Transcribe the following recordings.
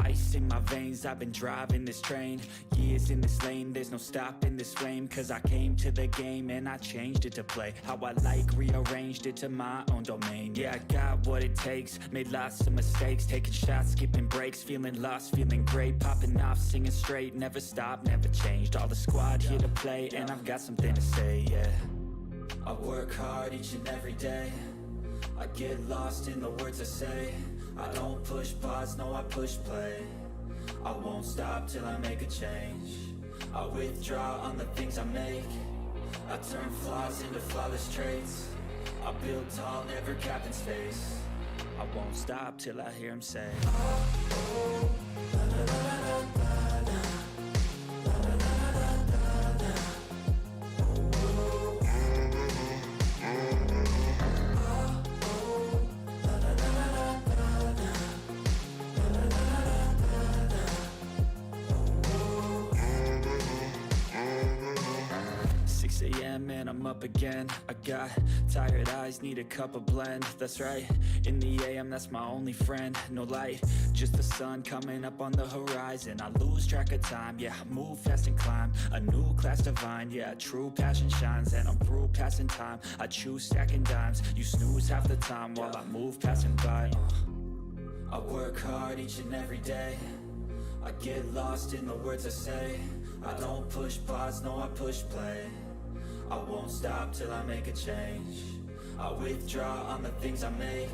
Ice in my veins, I've been driving this train. Years in this lane, there's no stopping this flame. Cause I came to the game and I changed it to play how I like, rearranged it to my own domain. Yeah, I got what it takes, made lots of mistakes, taking shots, skipping breaks, feeling lost, feeling great, popping off, singing straight, never stopped, never changed. All the squad here to play, and I've got something to say, yeah. I work hard each and every day, I get lost in the words I say. I don't push pause, no I push play. I won't stop till I make a change. I withdraw on the things I make. I turn flaws into flawless traits. I build tall, never capped in space. I won't stop till I hear him say, oh, oh, la, la, la, la, la, la. And I'm up again. I got tired eyes, need a cup of blend. That's right, in the AM, that's my only friend. No light, just the sun coming up on the horizon. I lose track of time, yeah, I move fast and climb a new class divine, yeah, true passion shines. And I'm through passing time, I choose stacking dimes. You snooze half the time while I move passing by. I work hard each and every day, I get lost in the words I say. I don't push pause, no I push play. I won't stop till I make a change. I withdraw on the things I make.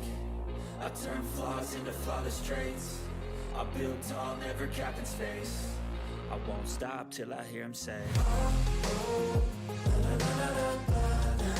I turn flaws into flawless traits. I build tall, never capped in space. I won't stop till I hear him say, oh, oh, la, la, la, la, la, la.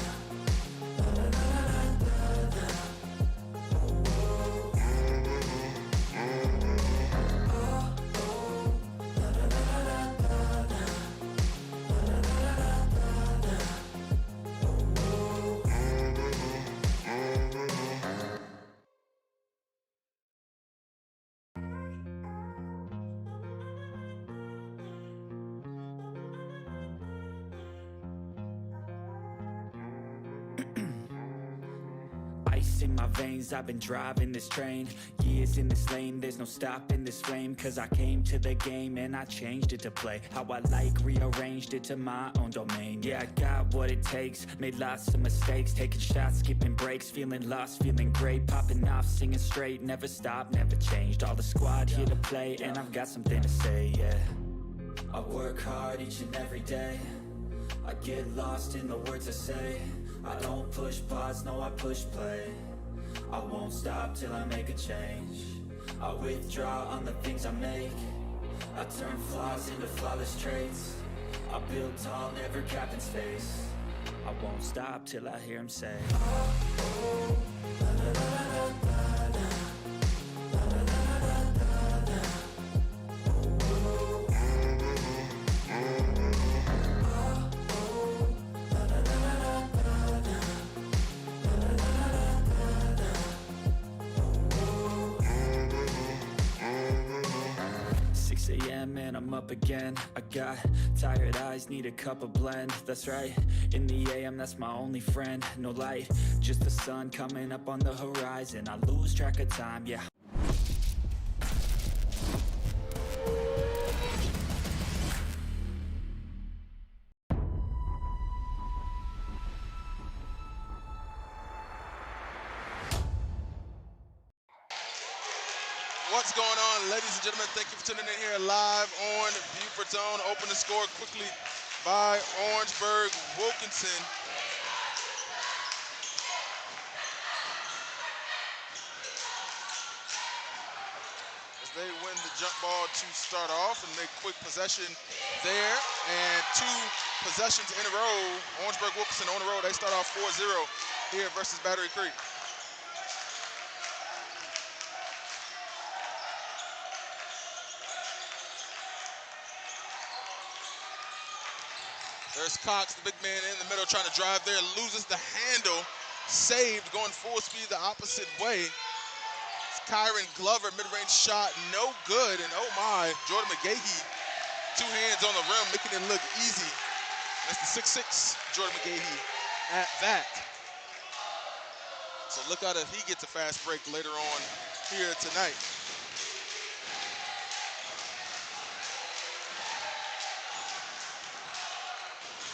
Ice in my veins, I've been driving this train. Years in this lane, there's no stopping this flame. Cause I came to the game and I changed it to play how I like, rearranged it to my own domain. Yeah, I got what it takes, made lots of mistakes, taking shots, skipping breaks, feeling lost, feeling great, popping off, singing straight, never stopped, never changed. All the squad here to play, and I've got something to say, yeah. I work hard each and every day, I get lost in the words I say. I don't push pause, no I push play. I won't stop till I make a change. I withdraw on the things I make. I turn flaws into flawless traits. I build tall, never capped in space. I won't stop till I hear him say, oh, oh, la, la, la, la, la, la. And I'm up again. I got tired eyes, need a cup of blend. That's right, in the AM, that's my only friend. No light, just the sun coming up on the horizon. I lose track of time, yeah. What's going on, ladies and gentlemen? Thank you for tuning in here live on Beaufort Zone. Open the score quickly by Orangeburg-Wilkinson. As they win the jump ball to start off and make quick possession there. And 2 possessions in a row. Orangeburg-Wilkinson on the road. They start off 4-0 here versus Battery Creek. There's Cox, the big man in the middle, trying to drive there, loses the handle, saved, going full speed the opposite way. It's Kyron Glover, mid-range shot, no good, and oh my, Jordan McGahee, 2 hands on the rim, making it look easy. That's the 6'6", Jordan McGahee at that. So look out if he gets a fast break later on here tonight.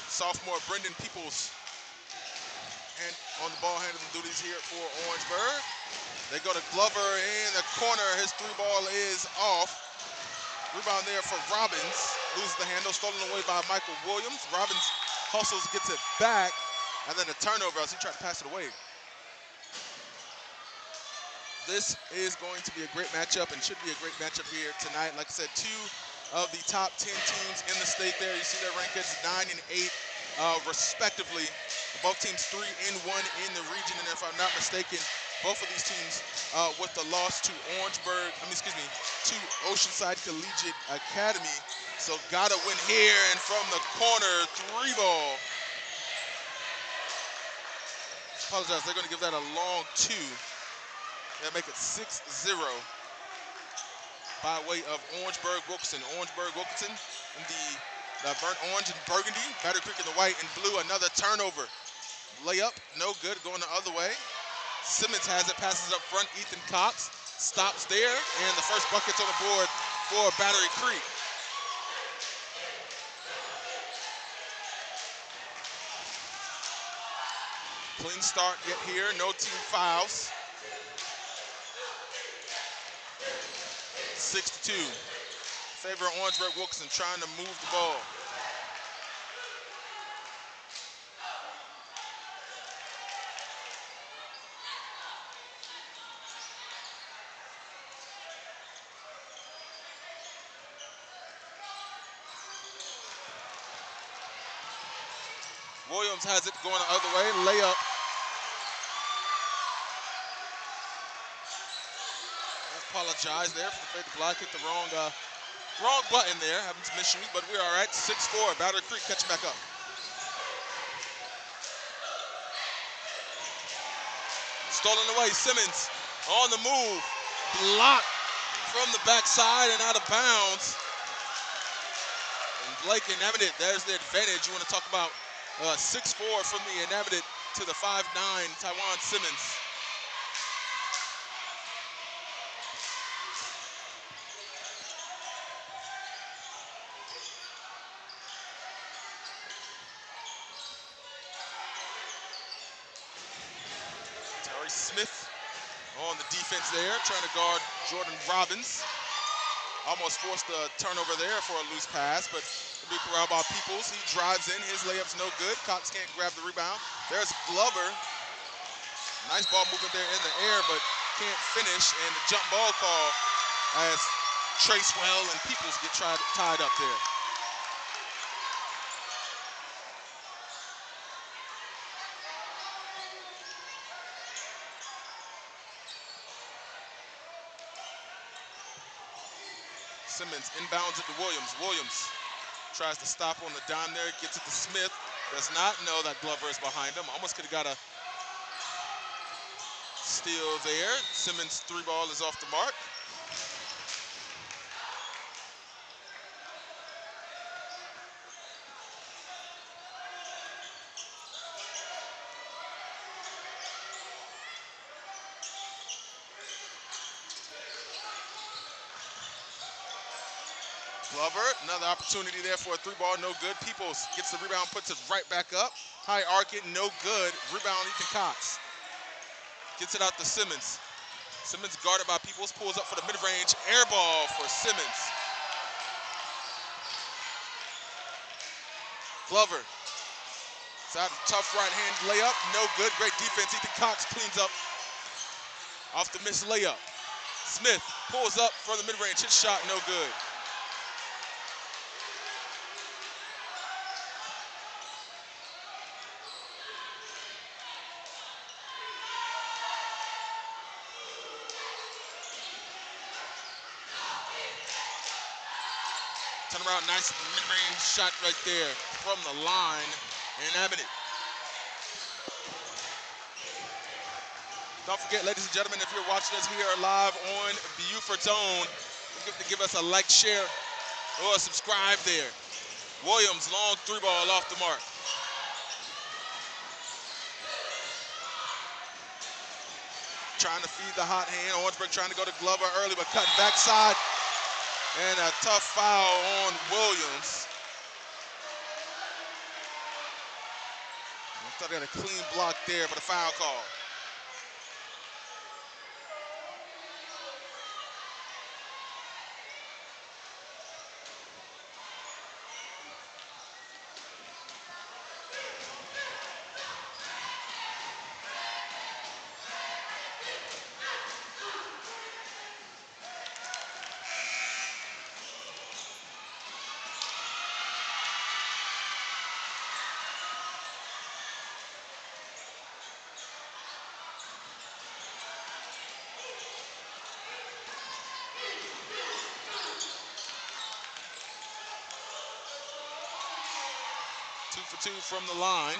Sophomore Brendan Peoples and on the ball handling duties here for Orangeburg. They go to Glover in the corner. His three ball is off. Rebound there for Robbins. Loses the handle, stolen away by Michael Williams. Robbins hustles, gets it back, and then a turnover as he tried to pass it away. This is going to be a great matchup and should be a great matchup here tonight. Like I said, two of the top 10 teams in the state there. You see their rankings 9 and 8 respectively. Both teams 3 and 1 in the region, and if I'm not mistaken, both of these teams with the loss to to Oceanside Collegiate Academy. So gotta win here, and from the corner, three ball. Apologize, they're gonna give that a long two. They'll make it 6-0 by way of Orangeburg-Wilkinson. Orangeburg-Wilkinson in the burnt orange and burgundy, Battery Creek in the white and blue. Another turnover. Layup, no good, going the other way. Simmons has it, passes up front. Ethan Cox stops there, and the first bucket's on the board for Battery Creek. Clean start yet here, no team fouls. 6-2. Favor Orangeburg-Wilkinson trying to move the ball. Williams has it going the other way, layup. I apologize there for the fade to block, hit the wrong button there, having some issues, but we're all right. 6-4, Battery Creek catching back up. Stolen away, Simmons on the move, blocked from the backside and out of bounds. And Blake inhabited, there's the advantage. You want to talk about 6-4 from the inhabited to the 5'9", Taiwan Simmons. Terry Smith on the defense there, trying to guard Jordan Robbins. Almost forced a turnover there for a loose pass, but it'll be corralled by Peoples. He drives in, his layup's no good. Cox can't grab the rebound. There's Glover. Nice ball movement there in the air, but can't finish. And the jump ball call as Tracewell and Peoples get tied up there. Simmons inbounds it to Williams. Williams tries to stop on the dime there, gets it to Smith. Does not know that Glover is behind him. Almost could have got a steal there. Simmons' three ball is off the mark. Glover, another opportunity there for a three ball, no good. Peoples gets the rebound, puts it right back up. High arc it, no good. Rebound, Ethan Cox. Gets it out to Simmons. Simmons guarded by Peoples, pulls up for the mid-range. Air ball for Simmons. Glover. Side tough right-hand layup, no good. Great defense. Ethan Cox cleans up off the missed layup. Smith pulls up for the mid-range. His shot, no good. Turn around, nice mid-range shot right there from the line, and having it. Don't forget, ladies and gentlemen, if you're watching us here live on Beaufort's Own, give us a like, share, or subscribe there. Williams, long three ball off the mark. trying to feed the hot hand. Orangeburg trying to go to Glover early, but cutting backside. And a tough foul on Williams. I thought they had a clean block there, but a foul call. Two for two from the line.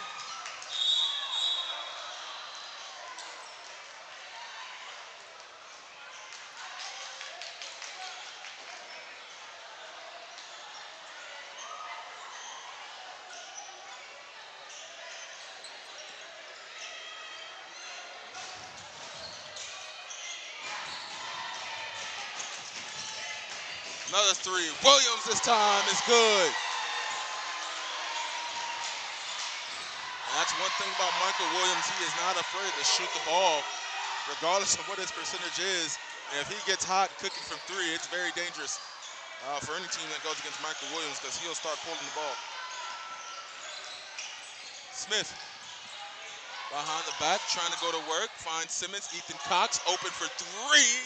Another three. Williams this time is good. And that's one thing about Michael Williams. He is not afraid to shoot the ball, regardless of what his percentage is. And if he gets hot cooking from three, it's very dangerous for any team that goes against Michael Williams because he'll start pulling the ball. Smith behind the back, trying to go to work. Finds Simmons. Ethan Cox open for three.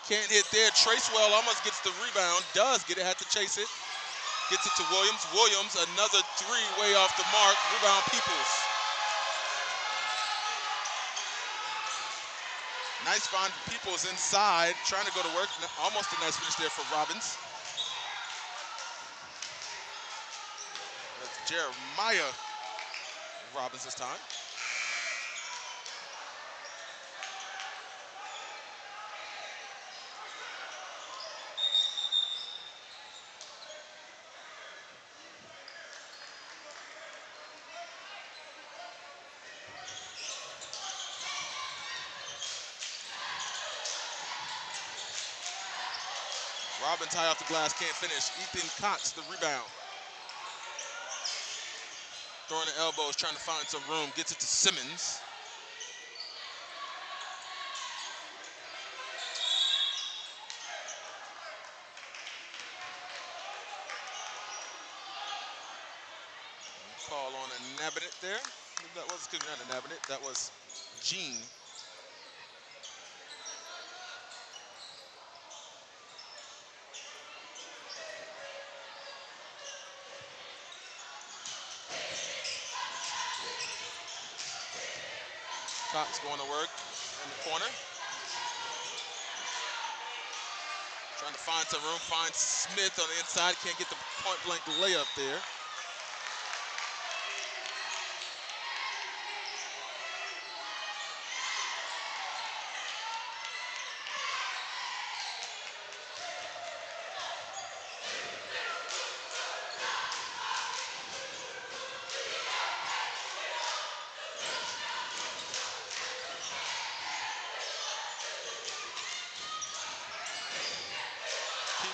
Can't hit there. Tracewell almost gets the rebound. Does get it. Had to chase it. Gets it to Williams. Williams, another three way off the mark. Rebound Peoples. Nice find for Peoples inside. Trying to go to work. Almost a nice finish there for Robbins. That's Jeremiah Robbins this time. Robbins high off the glass, can't finish. Ethan Cox, the rebound. Throwing the elbows, trying to find some room. Gets it to Simmons. Call on a Nabinet there. That was, excuse me, not a Nabinet. That was Gene. Cox going to work in the corner. Trying to find some room. Finds Smith on the inside. Can't get the point-blank layup there.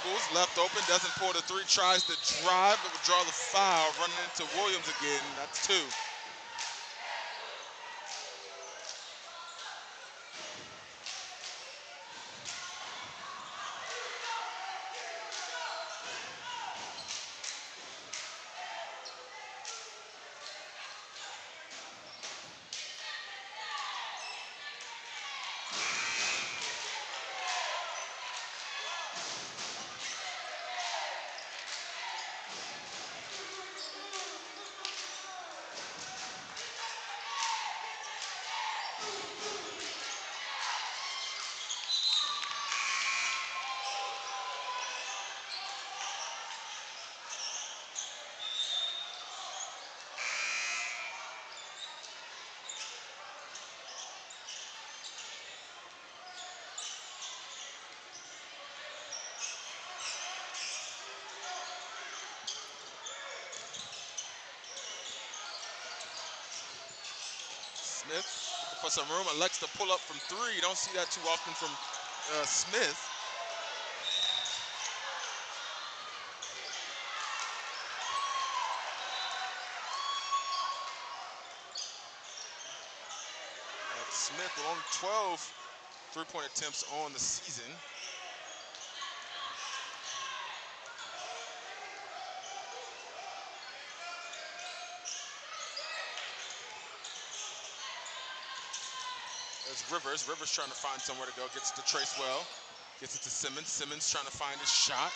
Peebles left open, doesn't pull the three, tries to drive, but will draw the foul, running into Williams again. That's two. Smith, for some room. Elects to pull up from three. You don't see that too often from Smith. Smith with only 12 three-point attempts on the season. There's Rivers. Rivers trying to find somewhere to go. Gets it to Tracewell. Gets it to Simmons. Simmons trying to find his shot.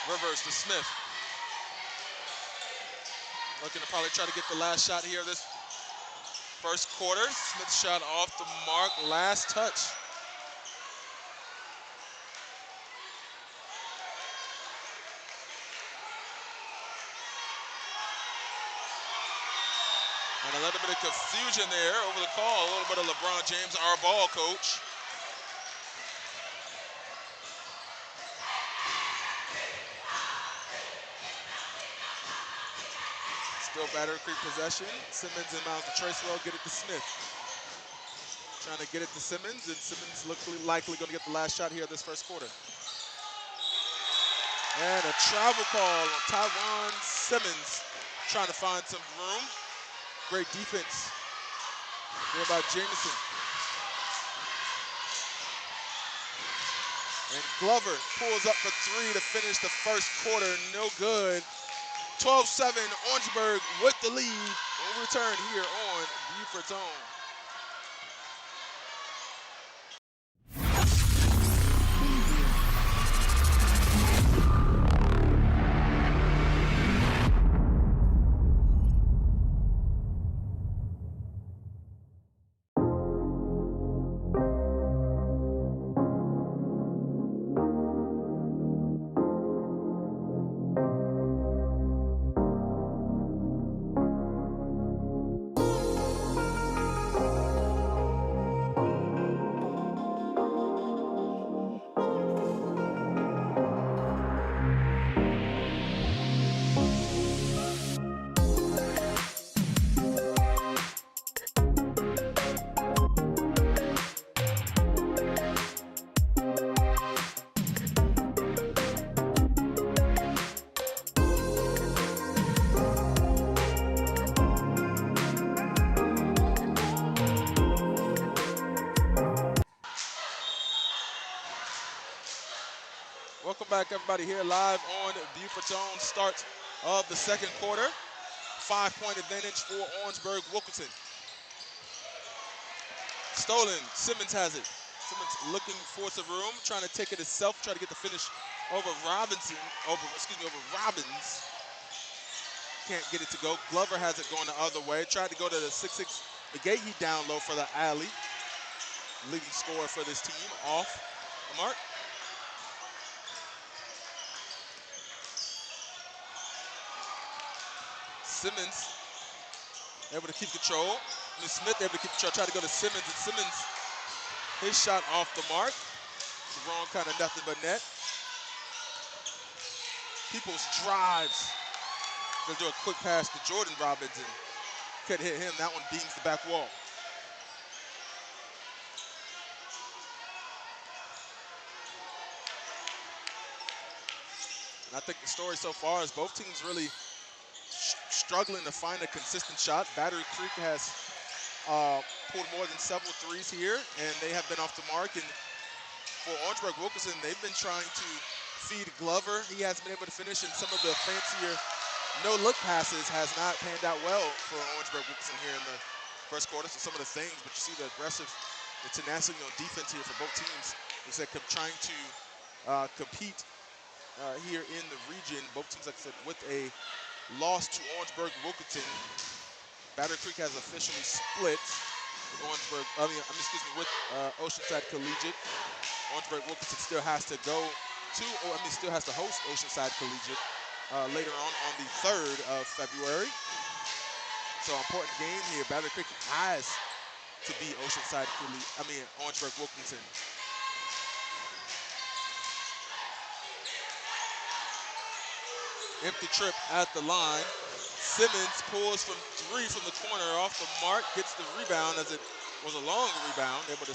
Rivers to Smith. Looking to probably try to get the last shot here of this first quarter. Smith shot off the mark. Last touch. And a little bit of confusion there over the call. A little bit of LeBron James, our ball coach. Still Battery Creek possession. Simmons inbounds to Tracewell, get it to Smith. Trying to get it to Simmons, and Simmons likely going to get the last shot here this first quarter. And a travel call on Tywan Simmons, trying to find some room. Great defense there by Jamison. And Glover pulls up for three to finish the first quarter, no good. 12-7, Orangeburg with the lead. We'll return here on Beaufort's Own. Welcome back, everybody, here live on Beaufort's Own. Start of the second quarter. 5-point advantage for Orangeburg-Wilkinson. Stolen. Simmons has it. Simmons looking for some room, trying to take it himself, try to get the finish over Robbins. Can't get it to go. Glover has it going the other way. Tried to go to the 6'6 McGahee down low for the alley. Leading scorer for this team off the mark. Simmons able to keep control. Smith able to keep control. Try to go to Simmons, and Simmons, his shot off the mark. The wrong kind of nothing but net. Peoples drives. Gonna do a quick pass to Jordan Robbins, and couldn't hit him. That one beams the back wall. And I think the story so far is both teams really struggling to find a consistent shot. Battery Creek has pulled more than several threes here, and they have been off the mark. And for Orangeburg-Wilkinson, they've been trying to feed Glover. He hasn't been able to finish, and some of the fancier no-look passes has not panned out well for Orangeburg-Wilkinson here in the first quarter. So some of the things, but you see the aggressive, the tenacity on defense here for both teams. Like I said, trying to compete here in the region. Both teams, like I said, with a loss to Orangeburg-Wilkinson. Battery Creek has officially split with Oceanside Collegiate. Orangeburg-Wilkinson still has to still has to host Oceanside Collegiate later on the 3rd of February. So important game here. Battle Creek has to beat Orangeburg-Wilkinson. Empty trip at the line. Simmons pulls from 3 from the corner off the mark, gets the rebound as it was a long rebound, able to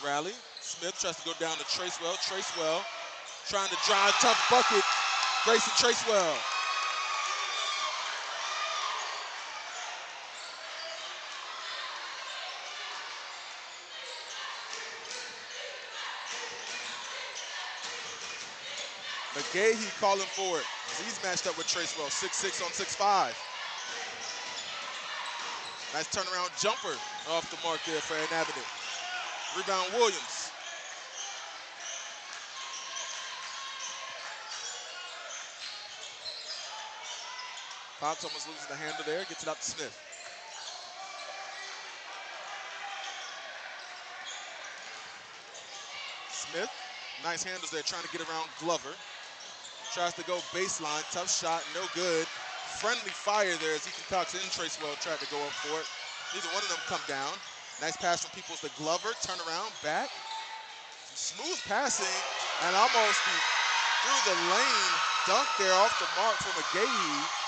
rally. Smith tries to go down to Tracewell. Tracewell trying to drive, tough bucket. Grayson Tracewell. McGahee calling for it. He's matched up with Tracewell, 6'6" on 6'5". Nice turnaround jumper off the mark there for Ann Avenue. Rebound Williams. Fox almost losing the handle there, gets it out to Smith. Smith, nice handles there, trying to get around Glover. Tries to go baseline, tough shot, no good. Friendly fire there as Ethan Cox and Tracewell tried to go up for it. Neither one of them come down. Nice pass from Peoples to Glover, turn around, back. Smooth passing, and almost through the lane. Dunk there off the mark from McGahee.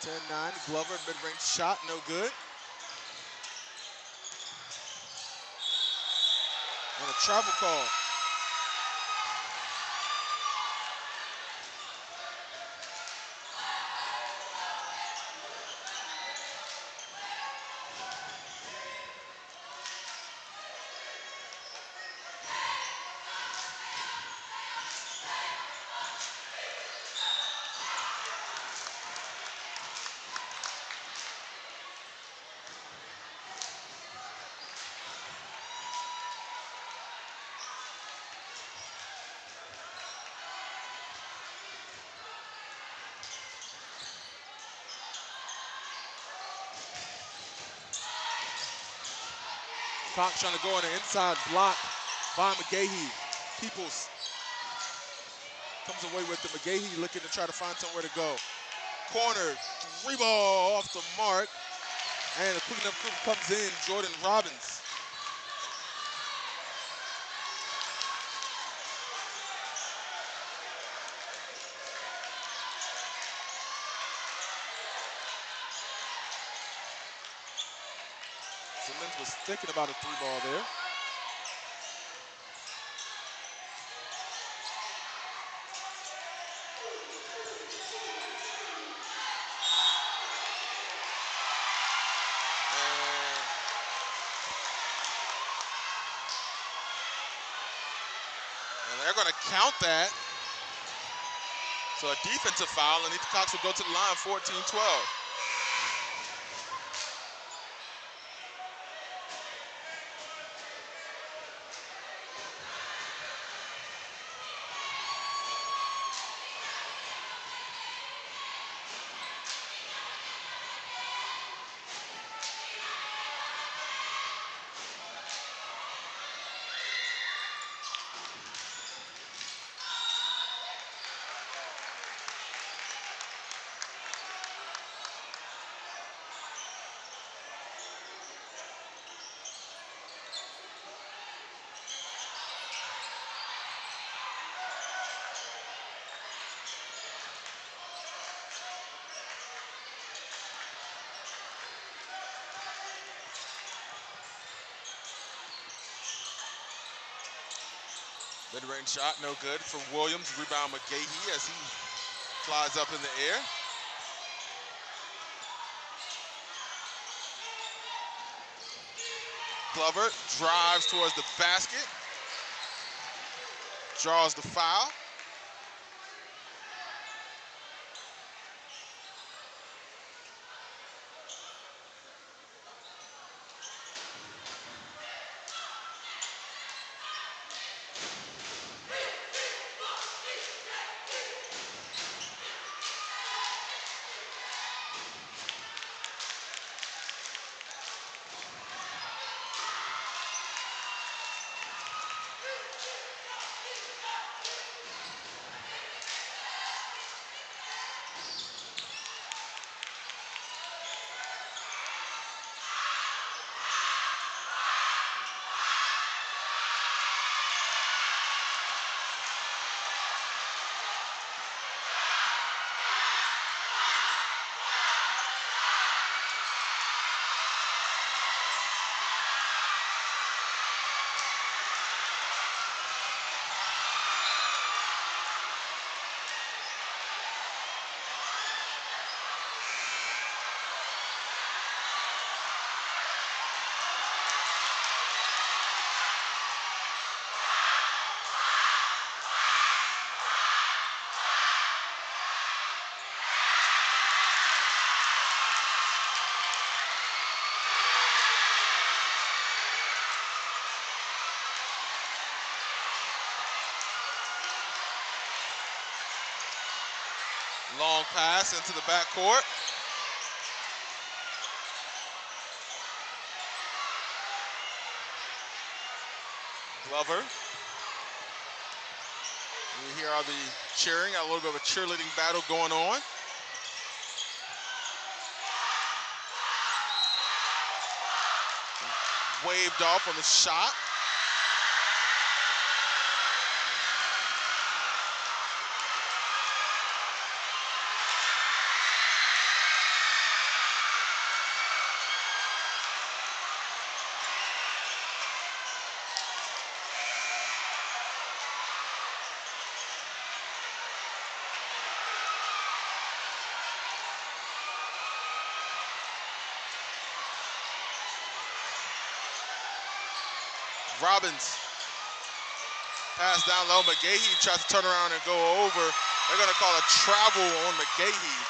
(10-9), Glover, mid-range shot, no good. And a travel call. Cox trying to go on the inside block by McGahee. Peoples comes away with the McGahee looking to try to find somewhere to go. Corner, 3 ball off the mark. And the cleanup crew comes in, Jordan Robbins. Simmons was thinking about a 3 ball there. And they're going to count that. So a defensive foul, and Ethan Cox will go to the line, 14-12. Mid-range shot, no good for Williams. Rebound McGahee as he flies up in the air. Glover drives towards the basket, draws the foul. Long pass into the backcourt. Glover. You hear all the cheering, got a little bit of a cheerleading battle going on. Waved off on the shot. Robbins. Pass down low. McGahee tries to turn around and go over. They're going to call a travel on McGahee.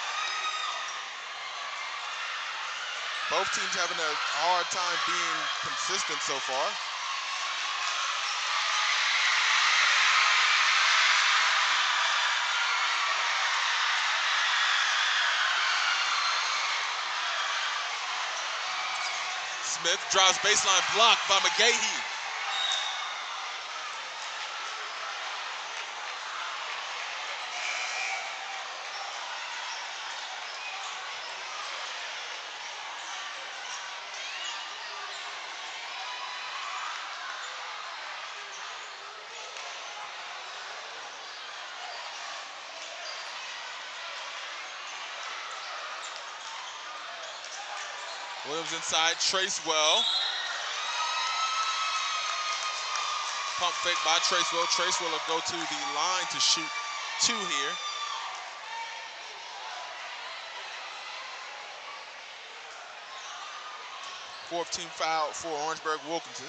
Both teams having a hard time being consistent so far. Smith drives baseline, blocked by McGahee. Williams inside, Tracewell. Pump fake by Tracewell. Tracewell will go to the line to shoot two here. Fourth team foul for Orangeburg-Wilkinson.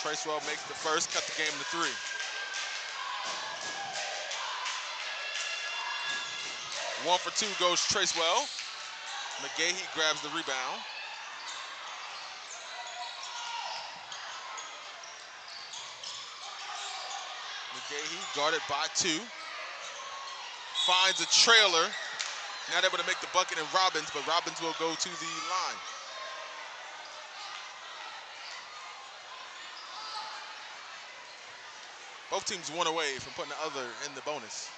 Tracewell makes the first, cut the game to 3. One for 2 goes Tracewell. McGahee grabs the rebound. McGahee guarded by 2. Finds a trailer. Not able to make the bucket in Robbins, but Robbins will go to the line. Both teams one away from putting the other in the bonus.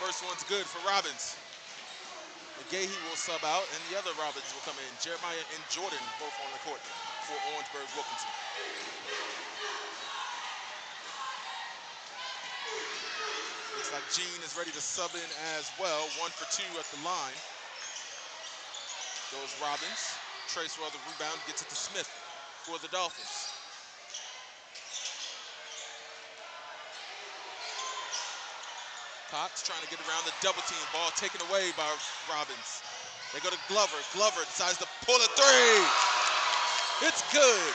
First one's good for Robbins. McGahee will sub out, and the other Robins will come in. Jeremiah and Jordan both on the court for Orangeburg-Wilkinson. Looks like Gene is ready to sub in as well. 1 for 2 at the line. Goes Robbins. Tracewell the rebound, gets it to Smith for the Dolphins. Cox trying to get around the double team. Ball taken away by Robbins. They go to Glover. Glover decides to pull a three. It's good.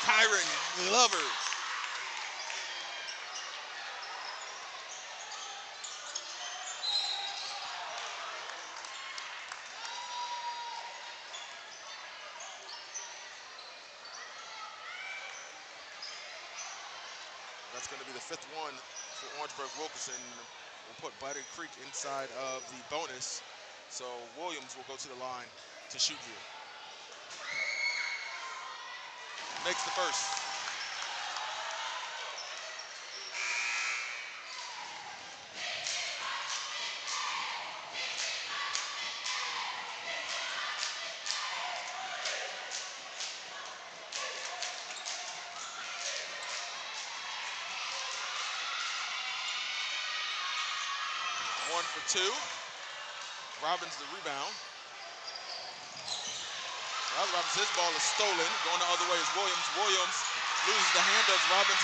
Kyron Glover. That's going to be the 5th one for Orangeburg-Wilkinson. We'll put Battery Creek inside of the bonus. So Williams will go to the line to shoot here. Makes the first. One for 2. Robbins the rebound. Robbins, his ball is stolen. Going the other way is Williams. Williams loses the handoff. Robbins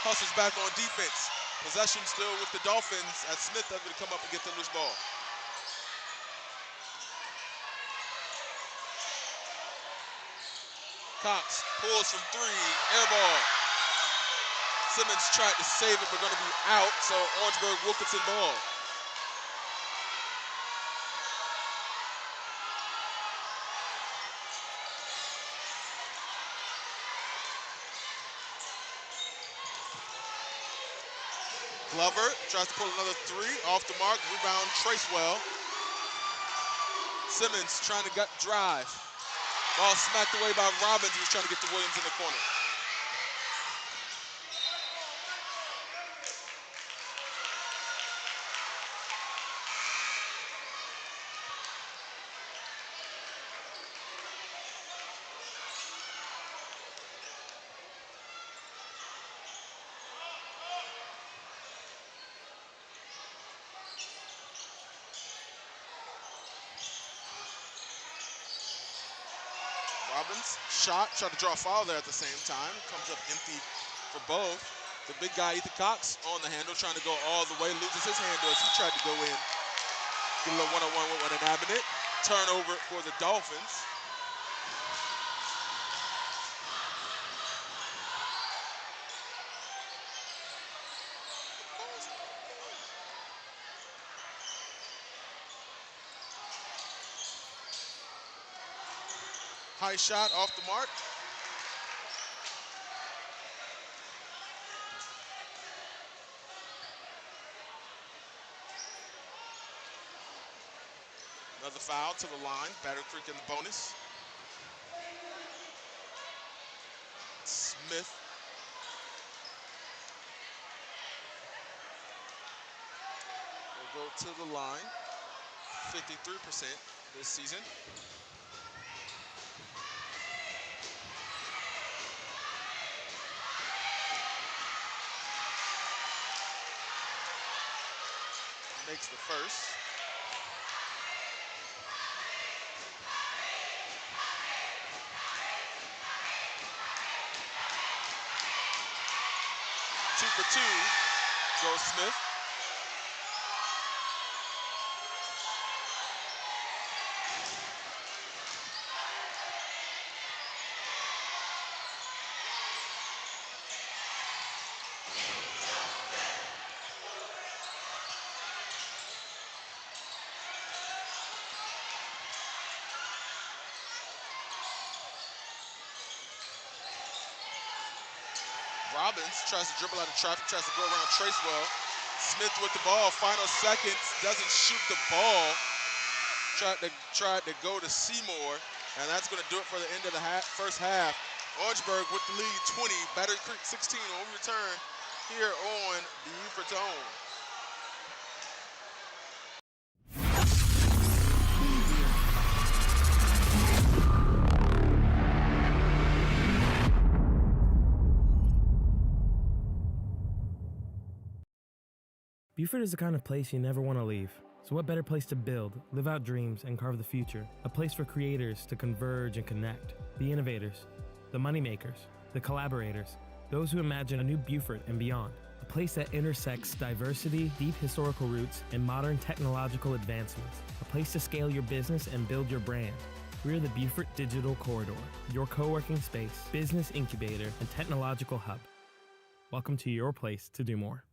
hustles back on defense. Possession still with the Dolphins as Smith able to come up and get the loose ball. Cox pulls from 3. Air ball. Simmons tried to save it, but going to be out. So Orangeburg-Wilkinson ball. Glover tries to pull another 3 off the mark. Rebound Tracewell. Simmons trying to drive. Ball smacked away by Robbins. He was trying to get to Williams in the corner. Robbins shot, tried to draw a foul there at the same time. Comes up empty for both. The big guy, Ethan Cox, on the handle, trying to go all the way. Loses his handle as he tried to go in. Get a little one-on-one with Wanabanet. Turnover for the Dolphins. High shot off the mark. Another foul to the line. Battery Creek in the bonus. Smith. Will go to the line. 53% this season. Makes the first. Two for 2 goes Smith. Robbins tries to dribble out of traffic, tries to go around Tracewell. Smith with the ball, final seconds, doesn't shoot the ball. Tried to go to Seymour, and that's going to do it for the end of the first half. Orangeburg with the lead, 20. Battery Creek 16 on return here on the Beaufort Zone. Beaufort is the kind of place you never want to leave. So what better place to build, live out dreams, and carve the future? A place for creators to converge and connect. The innovators, the moneymakers, the collaborators, those who imagine a new Beaufort and beyond. A place that intersects diversity, deep historical roots, and modern technological advancements. A place to scale your business and build your brand. We're the Beaufort Digital Corridor, your co-working space, business incubator, and technological hub. Welcome to your place to do more.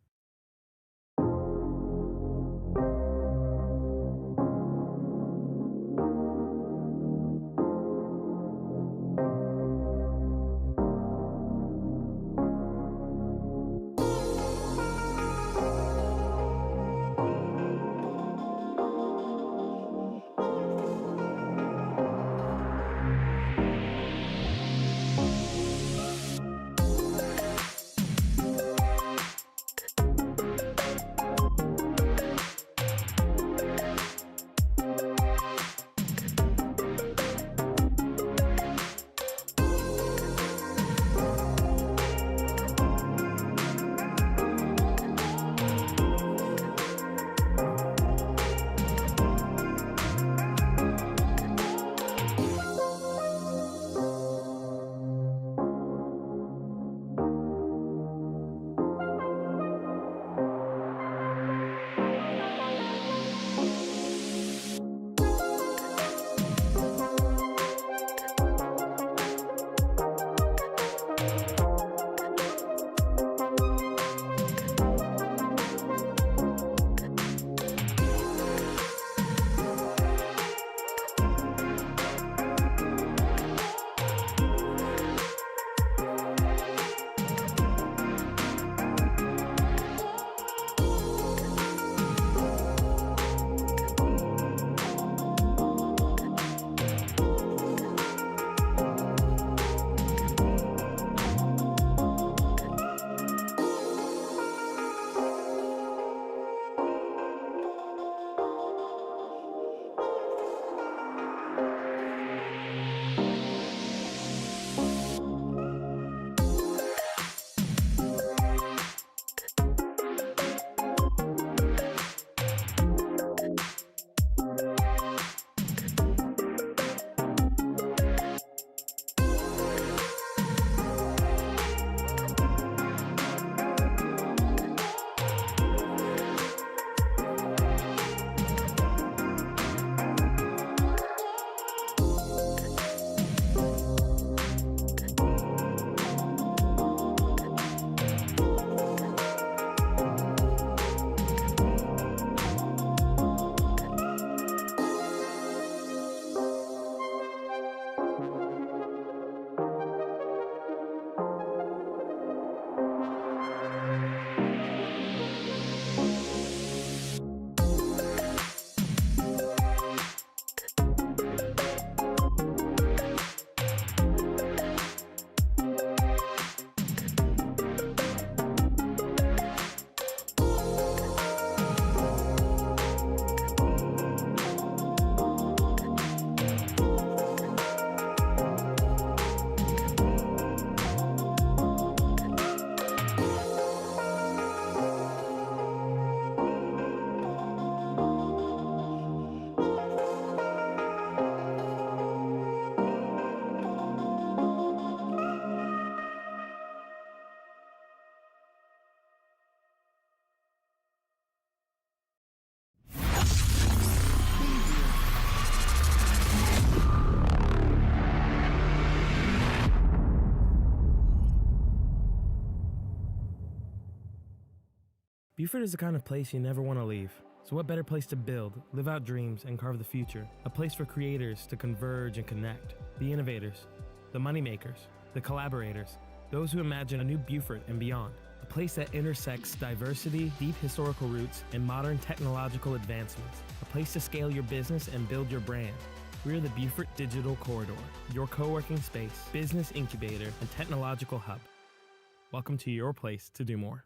Beaufort is the kind of place you never want to leave. So what better place to build, live out dreams, and carve the future? A place for creators to converge and connect. The innovators, the moneymakers, the collaborators, those who imagine a new Beaufort and beyond. A place that intersects diversity, deep historical roots, and modern technological advancements. A place to scale your business and build your brand. We're the Beaufort Digital Corridor, your co-working space, business incubator, and technological hub. Welcome to your place to do more.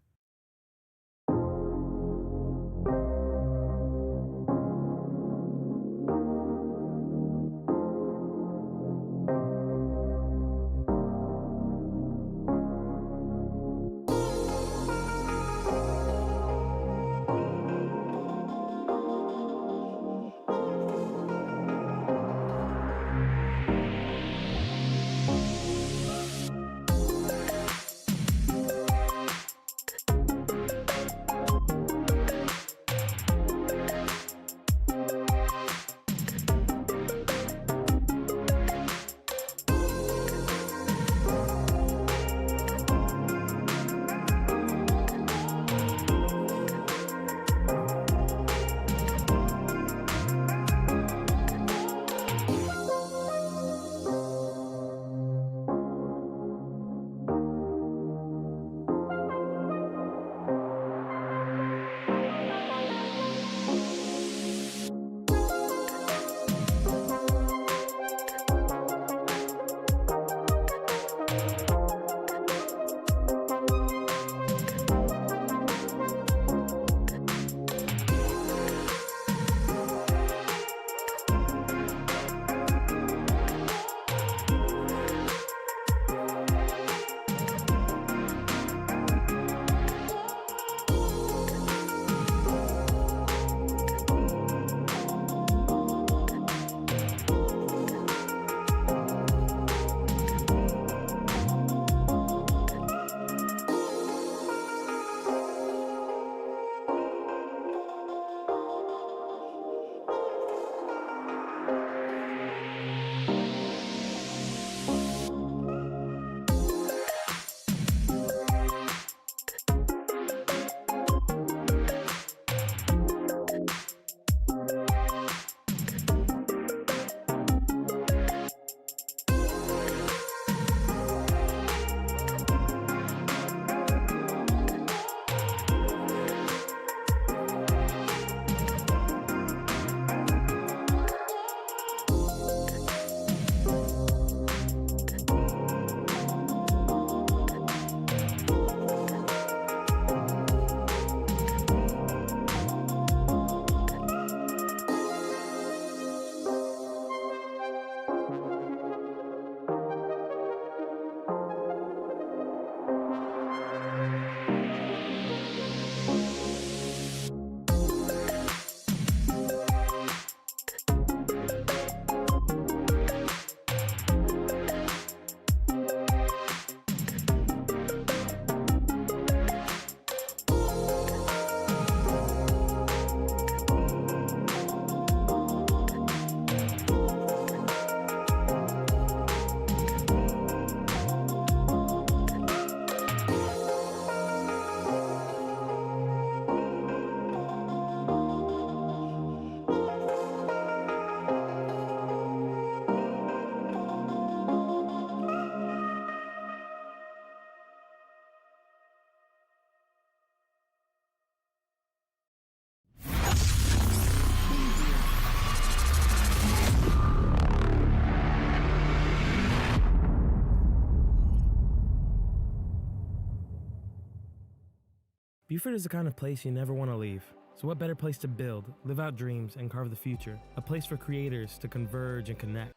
Beaufort is the kind of place you never want to leave. So what better place to build, live out dreams, and carve the future? A place for creators to converge and connect.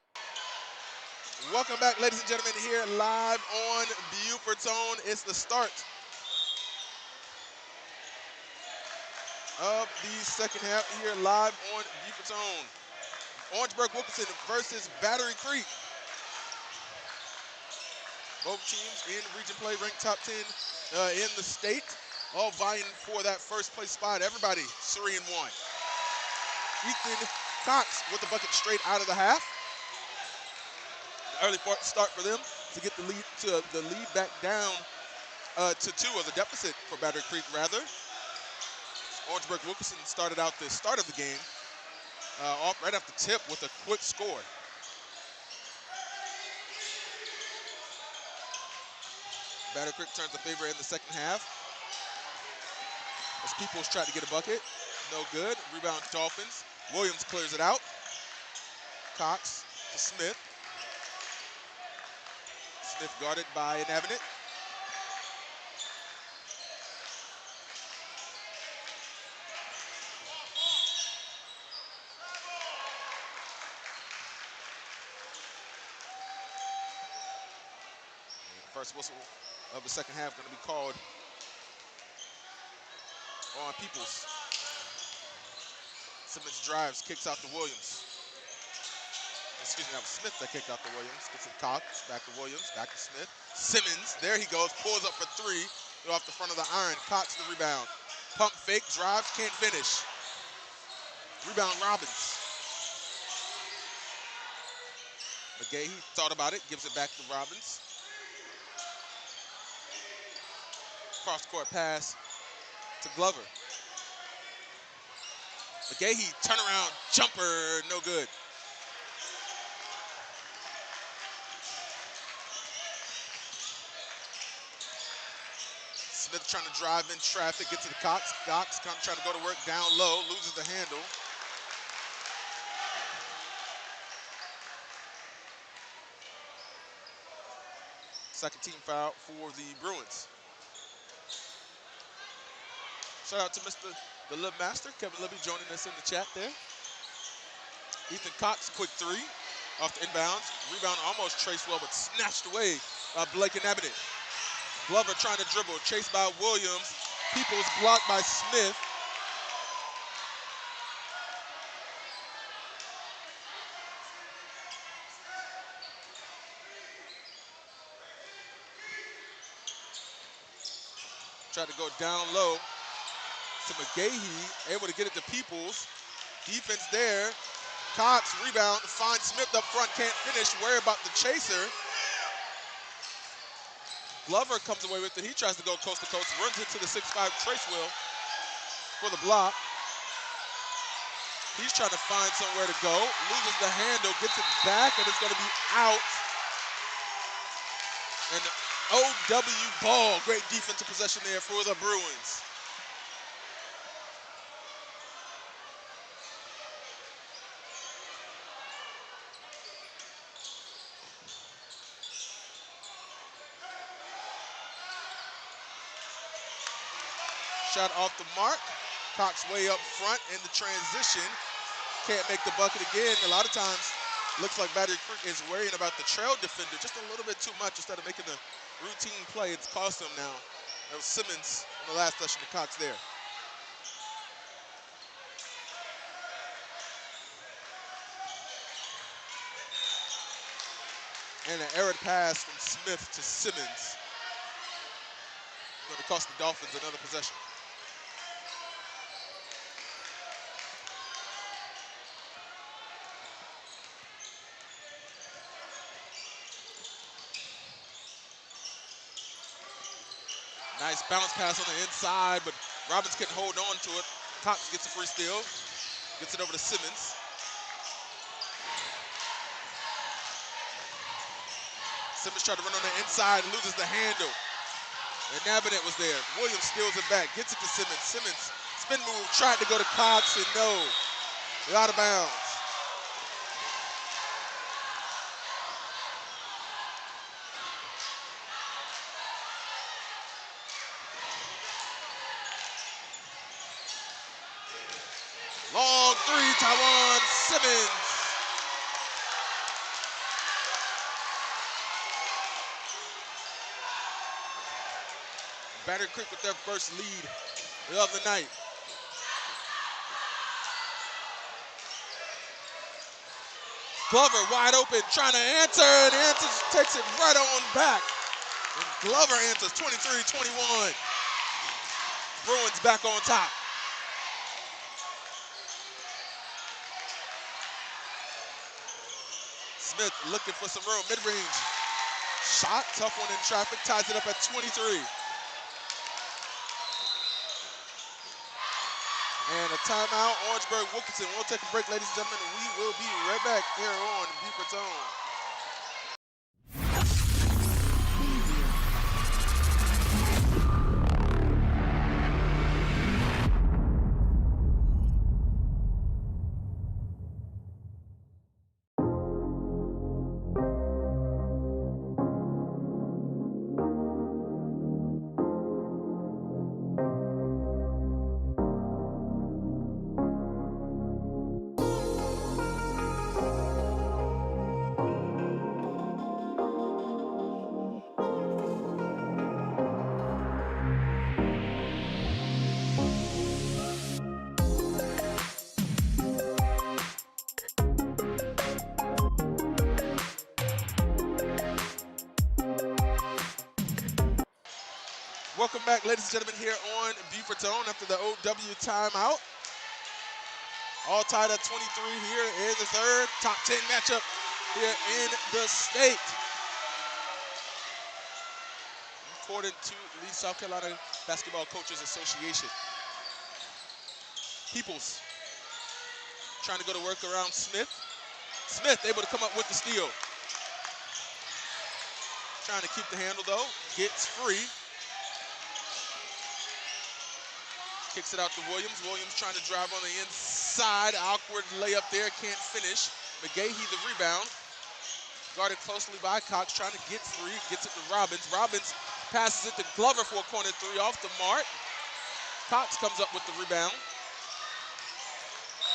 Welcome back, ladies and gentlemen, here live on Beaufort's Own. It's the start of the second half here live on Beaufort's Own. Orangeburg-Wilkinson versus Battery Creek. Both teams in region play, ranked top 10 in the state, all vying for that first place spot. Everybody 3-1. Ethan Cox with the bucket straight out of the half. Early start for them to get the lead back down to 2, or the deficit for Battery Creek rather. Orangeburg-Wilkinson started out the start of the game off right after tip with a quick score. Battery Creek turns the favor in the second half. As Peoples tried to get a bucket, no good. Rebound Dolphins. Williams clears it out. Cox to Smith. Smith guarded by Navinet. First whistle of the second half going to be called on Peoples. Simmons drives, kicks out to Williams. Excuse me, that was Smith that kicked out to Williams. Gets it to Cox, back to Williams, back to Smith. Simmons, there he goes, pulls up for 3. Off the front of the iron. Cox the rebound. Pump fake, drives, can't finish. Rebound Robbins. McGahee thought about it, gives it back to Robbins. Cross-court pass to Glover. McGahee, turnaround, jumper, no good. Smith trying to drive in traffic, gets to the Cox. Cox kind of trying to go to work down low, loses the handle. Second team foul for the Bruins. Shout out to Mr. the Lib Master, Kevin Libby, joining us in the chat there. Ethan Cox, quick 3 off the inbounds. Rebound almost traced well, but snatched away by Blake and Navinet. Glover trying to dribble, chased by Williams. Peoples blocked by Smith. Tried to go down low to McGahee, able to get it to Peoples. Defense there. Cox rebound, finds Smith up front, can't finish, worry about the chaser. Glover comes away with it. He tries to go coast to coast, runs into the 6'5" Trace Will for the block. He's trying to find somewhere to go, loses the handle, gets it back, and it's going to be out. And OW ball, great defensive possession there for the Bruins. Shot off the mark. Cox way up front in the transition. Can't make the bucket again. A lot of times, looks like Battery Creek is worrying about the trail defender just a little bit too much instead of making the routine play. It's cost them now. That was Simmons on the last session to Cox there. And an errant pass from Smith to Simmons. Going to cost the Dolphins another possession. Nice bounce pass on the inside, but Robbins couldn't hold on to it. Cox gets a free steal, gets it over to Simmons. Simmons tried to run on the inside, loses the handle. And Navinet was there. Williams steals it back, gets it to Simmons. Simmons, spin move, tried to go to Cox, and no, out of bounds. Long three, Taiwan Simmons. Battery Creek with their first lead of the night. Glover wide open, trying to answer, and answers, takes it right on back. And Glover answers 23-21. Bruins back on top. Smith looking for some room, mid-range. Shot, tough one in traffic, ties it up at 23. And a timeout, Orangeburg-Wilkinson. We'll take a break, ladies and gentlemen. We will be right back here on Beaufort's Own. Welcome back, ladies and gentlemen, here on Beaufort's Own after the OW timeout. All tied at 23 here in the third. Top 10 matchup here in the state. According to the South Carolina Basketball Coaches Association. Peoples trying to go to work around Smith. Smith able to come up with the steal. Trying to keep the handle though, gets free. Kicks it out to Williams. Williams trying to drive on the inside. Awkward layup there, can't finish. McGahee the rebound. Guarded closely by Cox, trying to get free. Gets it to Robbins. Robbins passes it to Glover for a corner three off the mark. Cox comes up with the rebound.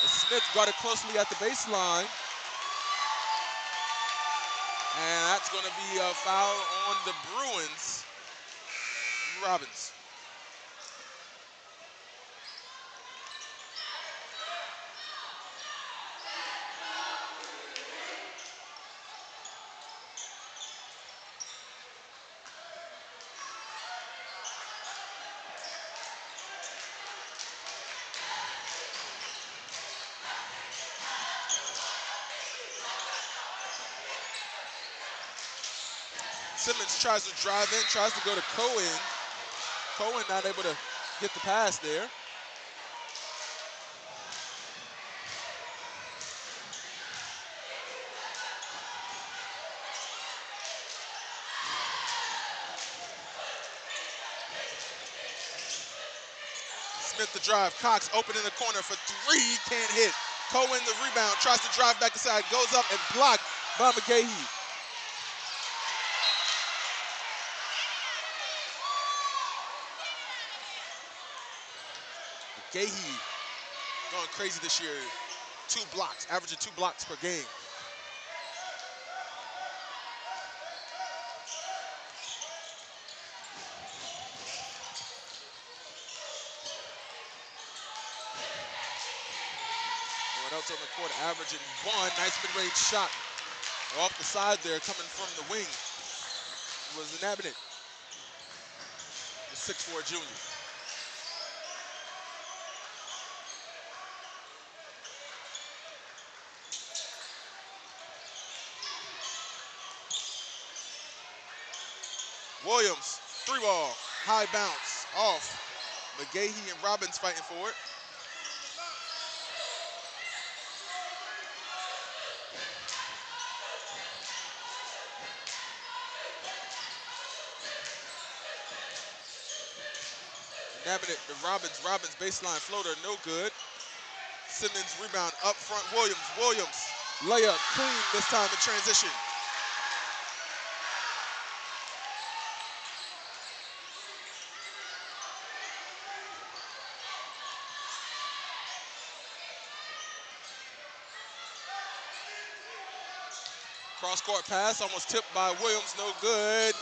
And Smith guarded closely at the baseline. And that's going to be a foul on the Bruins. Robbins. Simmons tries to drive in, tries to go to Cohen. Cohen not able to get the pass there. Smith the drive, Cox open in the corner for three, can't hit. Cohen the rebound, tries to drive back inside, goes up and blocked by McGahee. McGahee going crazy this year. 2 blocks, averaging 2 blocks per game. No one else on the court averaging 1. Nice mid-range shot off the side there coming from the wing. It was an Abbott, the 6'4" junior. Williams, 3-ball, high bounce, off. McGahee and Robbins fighting for it. Nabbing it to Robbins baseline floater, no good. Simmons rebound up front, Williams, layup, clean this time in transition. Cross-court pass, almost tipped by Williams, no good.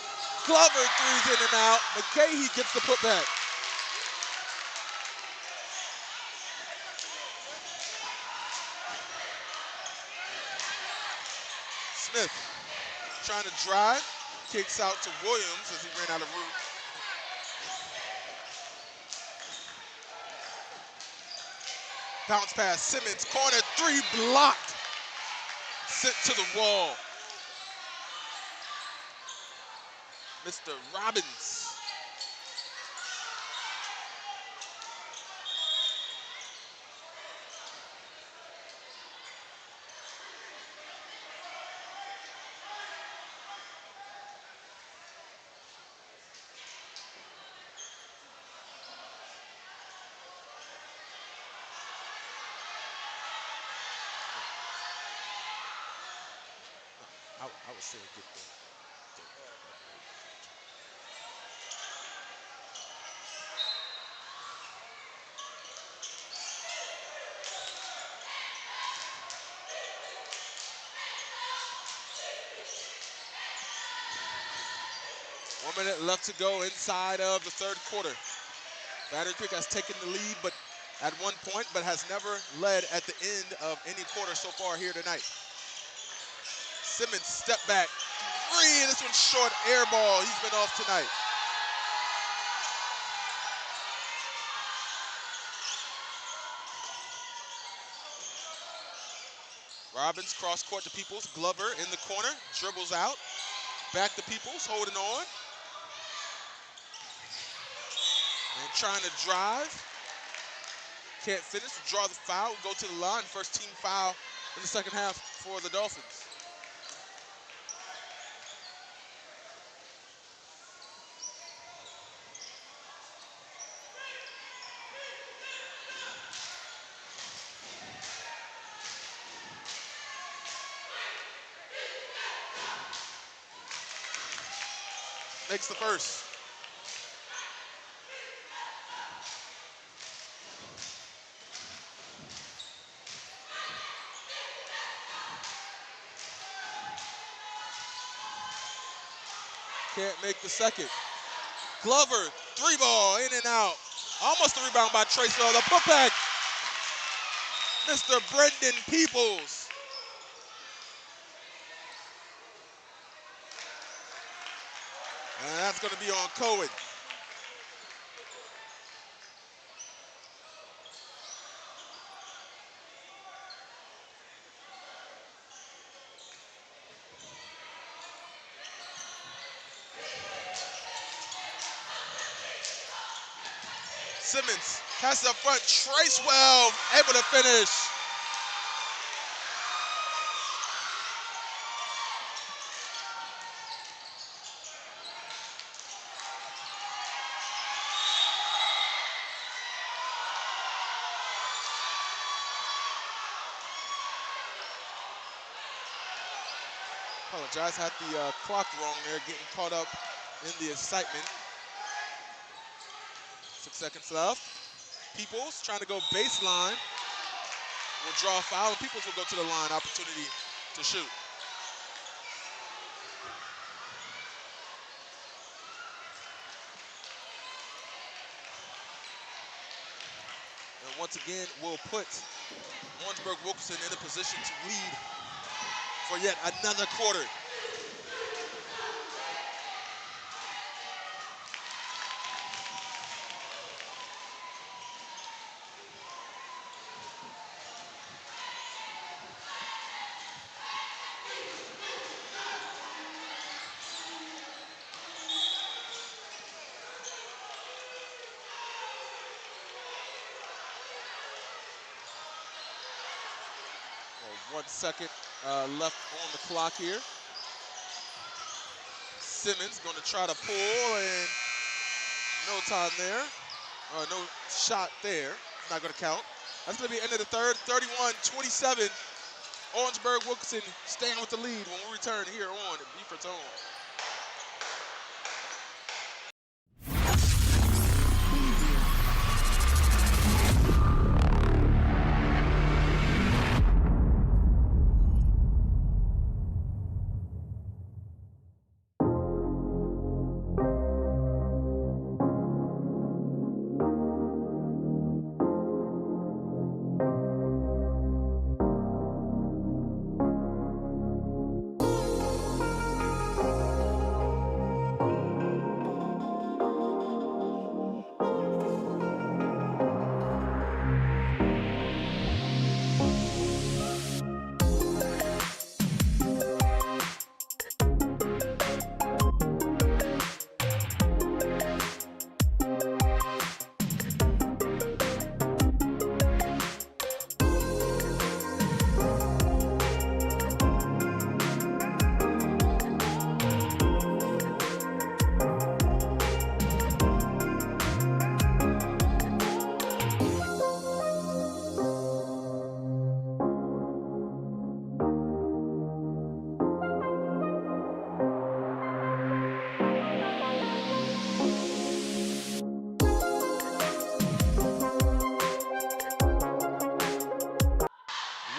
Glover threes in and out. McGahee gets the putback. Smith trying to drive, kicks out to Williams as he ran out of room. Bounce pass, Simmons, corner three, blocked. Sent to the wall. Mr. Robbins. I was saying get the. One minute left to go inside of the third quarter. Battery Creek has taken the lead, but at one point, but has never led at the end of any quarter so far here tonight. Simmons step back, three, this one's short, air ball. He's been off tonight. Robbins cross court to Peoples, Glover in the corner, dribbles out, back to Peoples, holding on. And trying to drive. Can't finish, draw the foul, go to the line. First team foul in the second half for the Dolphins. Makes the first. Can't make the second. Glover, three ball, in and out. Almost a rebound by Tracewell. The putback, Mr. Brendan Peoples. And that's going to be on Cohen. Simmons passes up front. Tracewell able to finish. Apologize, had the clock wrong there, getting caught up in the excitement. 6 seconds left. Peoples trying to go baseline. Will draw a foul, and Peoples will go to the line. Opportunity to shoot. And once again, will put Orangeburg-Wilkinson in a position to lead for yet another quarter. Well, 1 second left on the clock here. Simmons going to try to pull, and no time there. No shot there. Not going to count. That's going to be end of the third. 31-27. Orangeburg-Wilkinson staying with the lead when we return here on Beaufort's Own.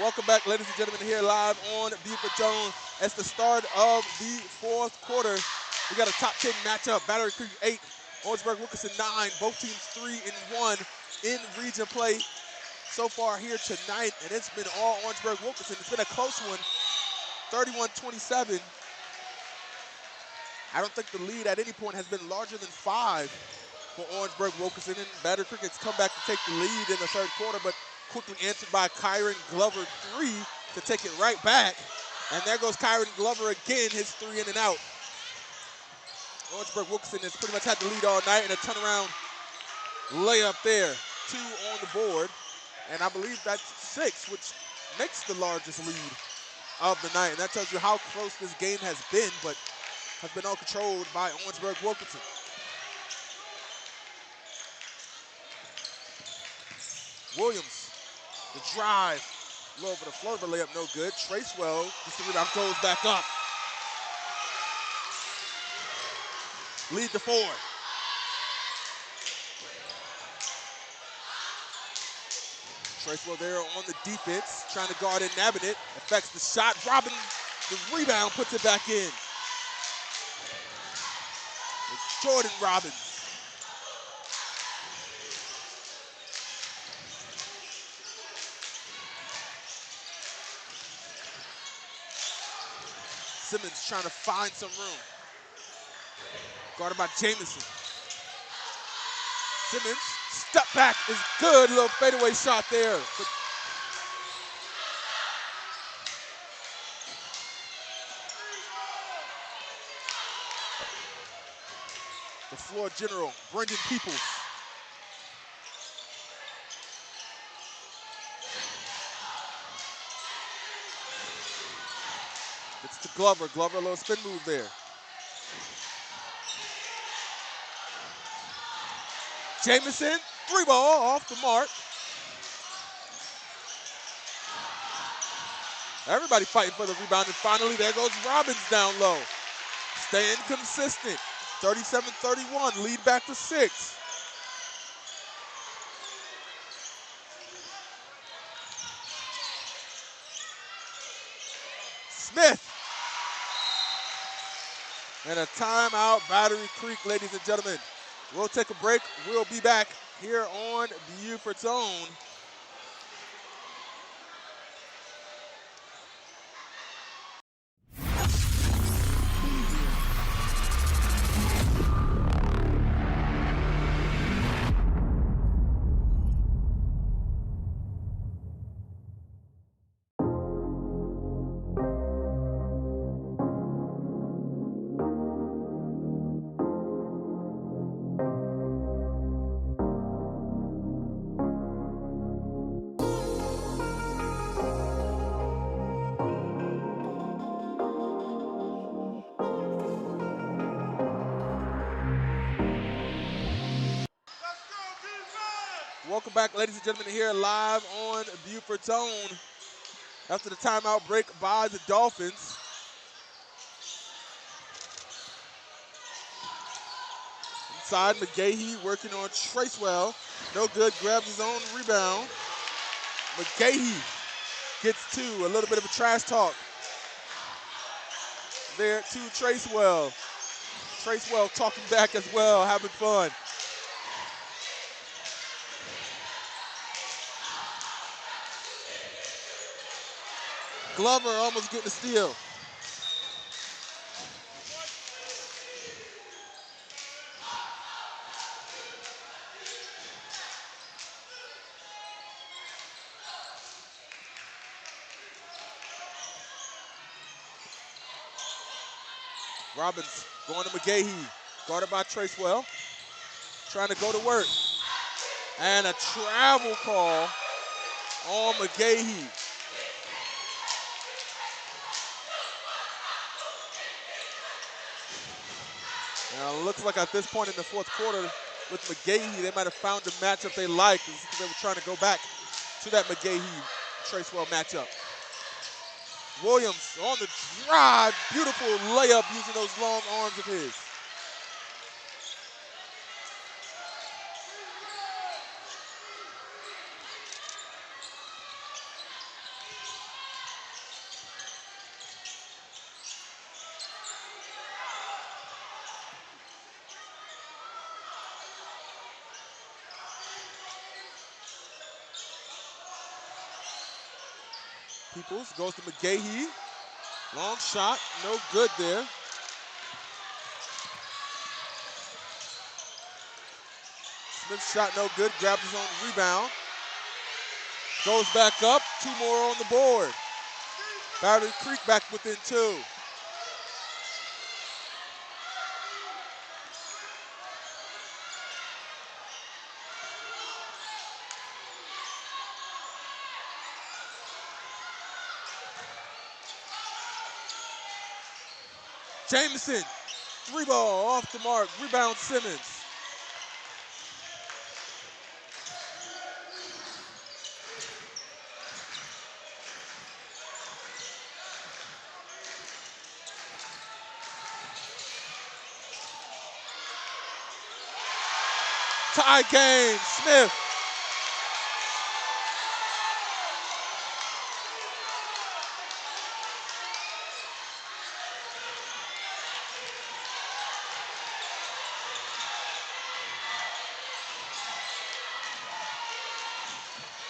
Welcome back, ladies and gentlemen, here live on Beaufort Zone. It's the start of the fourth quarter. We got a top 10 matchup. Battery Creek 8, Orangeburg-Wilkinson 9. Both teams 3-1 in region play so far here tonight, and it's been all Orangeburg-Wilkinson. It's been a close one, 31-27. I don't think the lead at any point has been larger than 5 for Orangeburg-Wilkinson, and Battery Creek has come back to take the lead in the third quarter, but quickly answered by Kyron Glover 3 to take it right back. And there goes Kyron Glover again, his 3 in and out. Orangeburg-Wilkinson has pretty much had the lead all night, and a turnaround layup there. 2 on the board, and I believe that's 6, which makes the largest lead of the night. And that tells you how close this game has been, but has been all controlled by Orangeburg-Wilkinson. Williams, the drive, low over the floor, but layup no good. Tracewell, just the rebound, goes back up. Lead to 4. Tracewell there on the defense, trying to guard and nabbing it. Affects the shot. Robin, the rebound, puts it back in. It's Jordan Robbins. Simmons trying to find some room. Guarded by Jamison. Simmons, step back is good. Little fadeaway shot there. The floor general, Brendan Peoples. It's to Glover. Glover, a little spin move there. Jamison, 3-ball off the mark. Everybody fighting for the rebound, and finally there goes Robbins down low. Staying consistent. 37-31, lead back to 6. Smith. And a timeout, Battery Creek, ladies and gentlemen. We'll take a break. We'll be back here on Beaufort Zone. Welcome back, ladies and gentlemen, here live on Beaufort Zone. After the timeout break by the Dolphins. Inside, McGahee working on Tracewell. No good, grabs his own rebound. McGahee gets 2, a little bit of a trash talk there to Tracewell. Tracewell talking back as well, having fun. Glover almost getting a steal. Robbins going to McGahee, guarded by Tracewell. Trying to go to work. And a travel call on McGahee. Now, it looks like at this point in the fourth quarter with McGahee, they might have found a matchup they liked. They were trying to go back to that McGahee-Tracewell matchup. Williams on the drive. Beautiful layup using those long arms of his. Peoples goes to McGahee. Long shot, no good there. Smith's shot no good, grabs his own rebound. Goes back up, 2 more on the board. Battery Creek back within 2. Jameson, 3-ball off the mark, rebound Simmons. Tie game, Smith.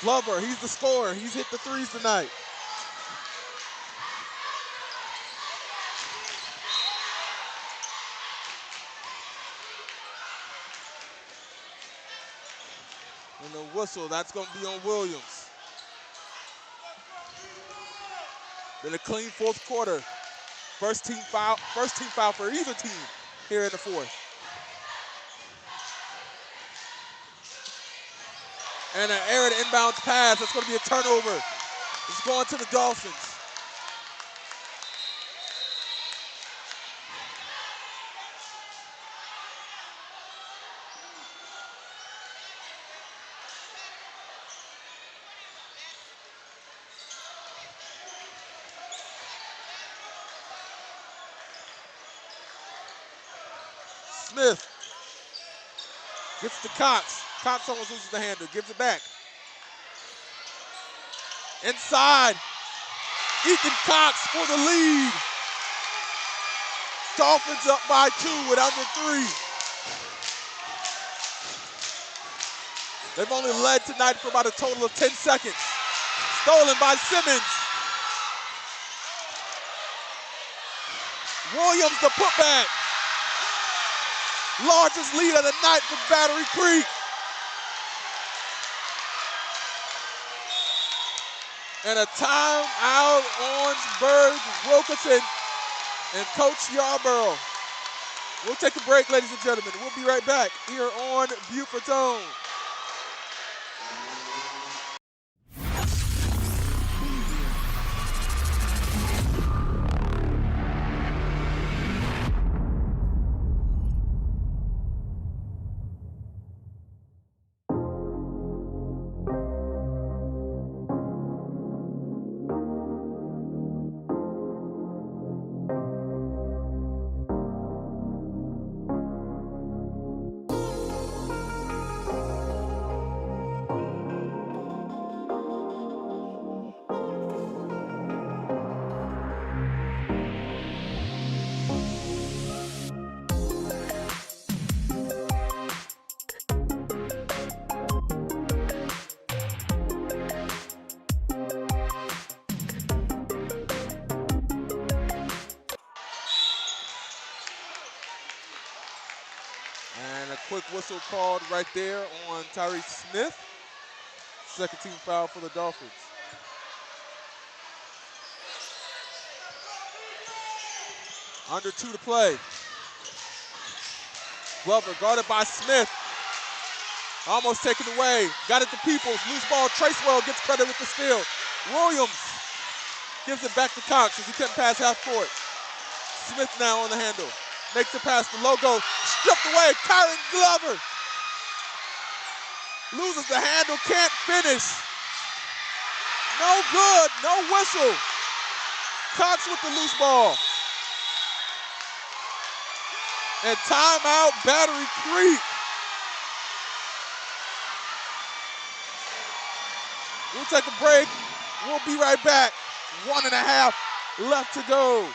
Glover, he's the scorer. He's hit the threes tonight. And the whistle, that's going to be on Williams. Been a clean 4th quarter. First team foul for either team here in the 4th. And an errant inbounds pass. That's going to be a turnover. It's going to the Dolphins. Smith gets to Cox. Cox almost loses the handle, gives it back. Inside, Ethan Cox for the lead. Dolphins up by 2 with under 3. They've only led tonight for about a total of 10 seconds. Stolen by Simmons. Williams the putback. Largest lead of the night for Battery Creek. And a timeout, Orangeburg-Wilkinson and Coach Yarborough. We'll take a break, ladies and gentlemen. We'll be right back here on Beaufort's Own. Quick whistle called right there on Tyrese Smith. Second team foul for the Dolphins. Under 2 to play. Glover guarded by Smith. Almost taken away. Got it to Peoples. Loose ball. Tracewell gets credit with the steal. Williams gives it back to Cox as he couldn't pass half court. Smith now on the handle. Makes the pass to Logo. Stripped away. Kyron Glover loses the handle. Can't finish. No good. No whistle. Cox with the loose ball. And timeout, Battery Creek. We'll take a break. We'll be right back. 1.5 left to go.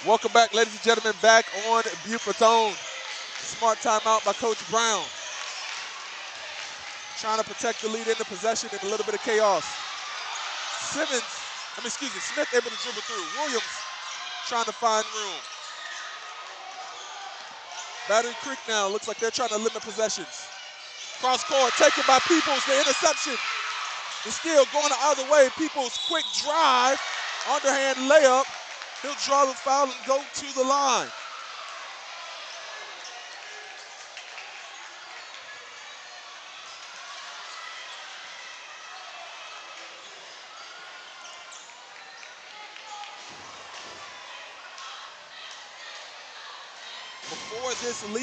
Welcome back, ladies and gentlemen, back on Beaufort's own. Smart timeout by Coach Brown. Trying to protect the lead in the possession in a little bit of chaos. Smith able to dribble through. Williams trying to find room. Battery Creek now looks like they're trying to limit possessions. Cross court taken by Peoples, the interception. The steal going the other way. Peoples quick drive, underhand layup. He'll draw the foul and go to the line. Before this lead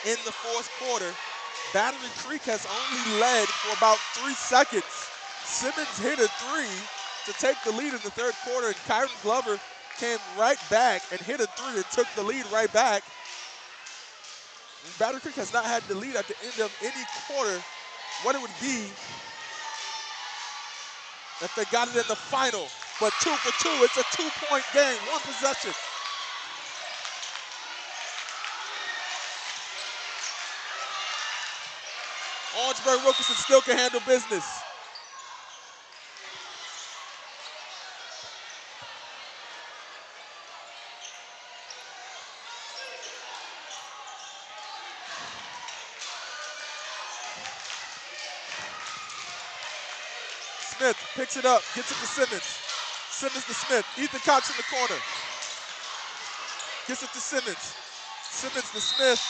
in the fourth quarter, Battery Creek has only led for about 3 seconds. Simmons hit a three to take the lead in the third quarter, and Kyron Glover came right back and hit a three that took the lead right back. And Battery Creek has not had the lead at the end of any quarter. What it would be if they got it in the final. But 2 for 2, it's a 2-point game, 1 possession. Orangeburg-Wilkinson still can handle business. Smith picks it up, gets it to Simmons. Simmons to Smith. Ethan Cox in the corner. Gets it to Simmons. Simmons to Smith.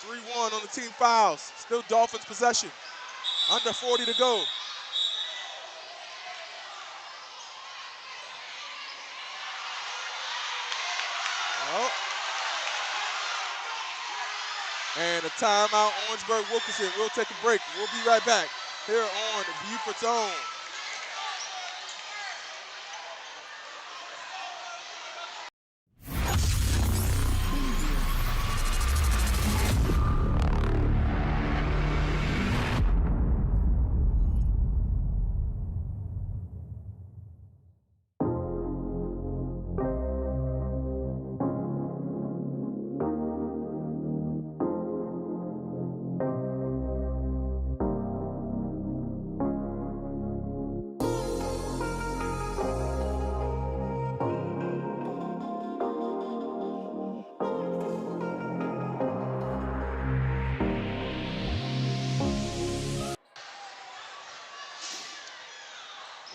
(3-1) on the team fouls. Still Dolphins possession. Under 40 to go. Oh. And a timeout, Orangeburg-Wilkinson. We'll take a break. We'll be right back here on Beaufort's own.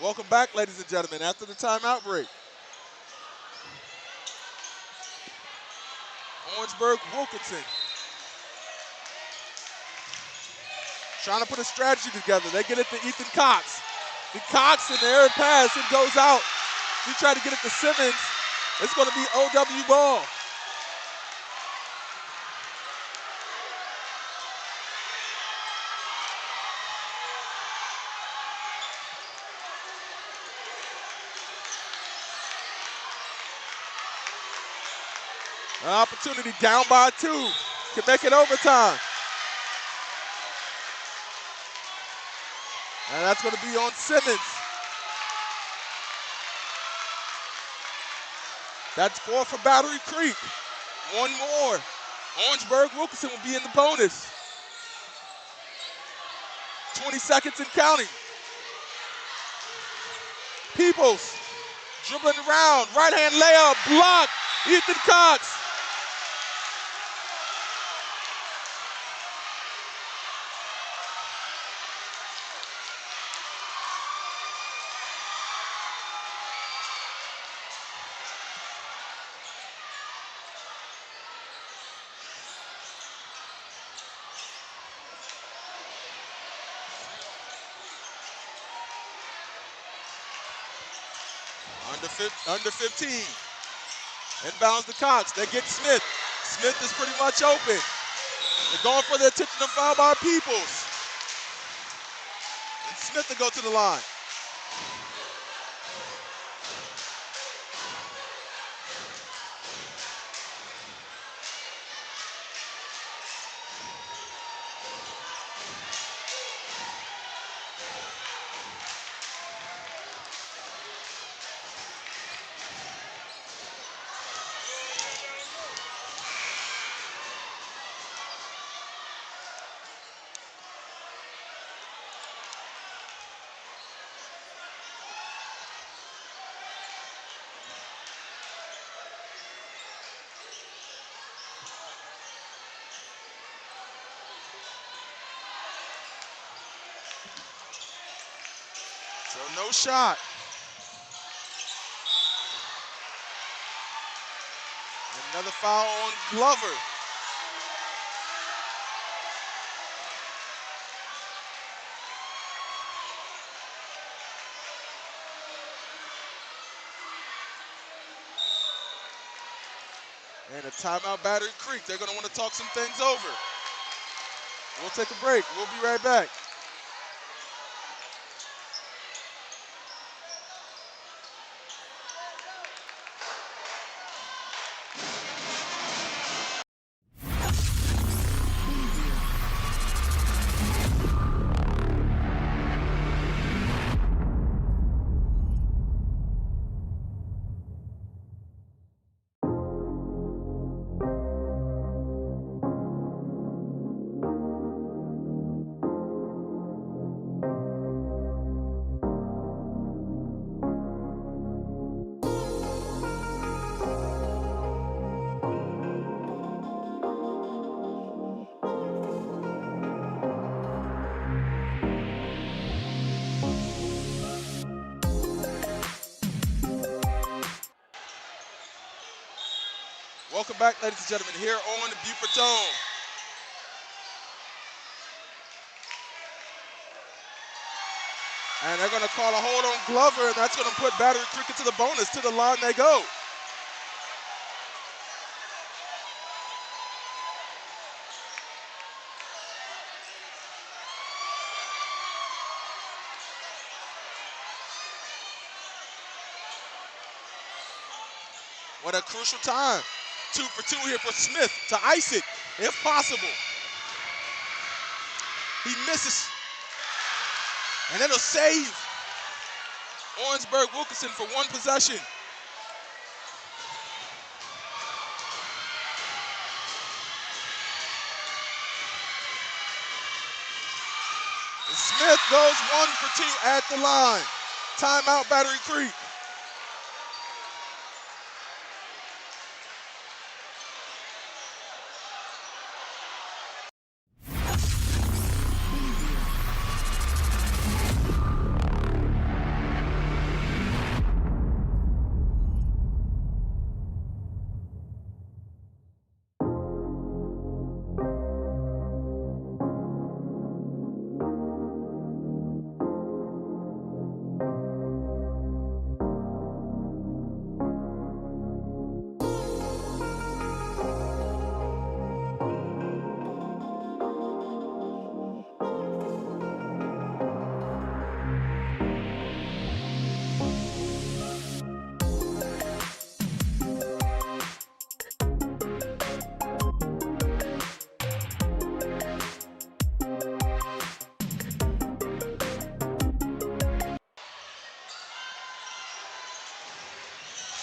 Welcome back, ladies and gentlemen, after the timeout break. Orangeburg-Wilkinson trying to put a strategy together. They get it to Ethan Cox. The Cox in the air pass, it goes out. He tried to get it to Simmons. It's going to be OW ball. An opportunity down by 2 to make it overtime. And that's going to be on Simmons. That's 4 for Battery Creek. 1 more. Orangeburg-Wilkinson will be in the bonus. 20 seconds and counting. Peoples dribbling around. Right-hand layup. Blocked. Ethan Cox. Under 15. Inbounds to Cox. They get Smith. Smith is pretty much open. They're going for the intentional foul by Peoples. And Smith to go to the line. So no shot. Another foul on Glover. And a timeout, Battery Creek. They're going to want to talk some things over. We'll take a break. We'll be right back. Welcome back, ladies and gentlemen, here on the Beaufort Dome. And they're going to call a hold on Glover, and that's going to put Battery Creek into the bonus. To the line they go. What a crucial time. 2 for 2 here for Smith to ice it, if possible. He misses. And it'll save Orangeburg-Wilkinson for 1 possession. And Smith goes 1 for 2 at the line. Timeout, Battery Creek.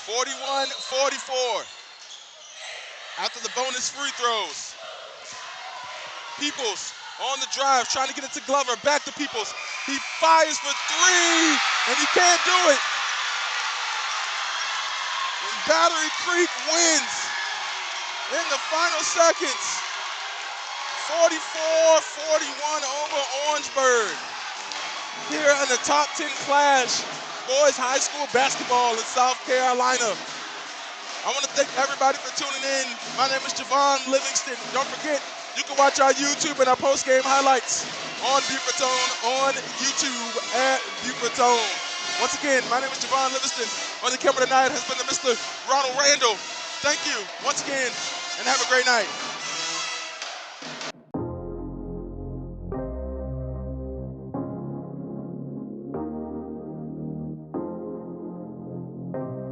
(41-44) after the bonus free throws. Peoples on the drive, trying to get it to Glover. Back to Peoples. He fires for 3, and he can't do it. And Battery Creek wins in the final seconds. 44-41 over Orangeburg. Here in the top 10 clash, boys high school basketball in South Carolina. I want to thank everybody for tuning in. My name is Javon Livingston. Don't forget, you can watch our YouTube and our post-game highlights on Beaufort Tone on YouTube at Beaufort Tone. Once again, my name is Javon Livingston. On the camera tonight has been Mr. Ronald Randall. Thank you once again, and have a great night.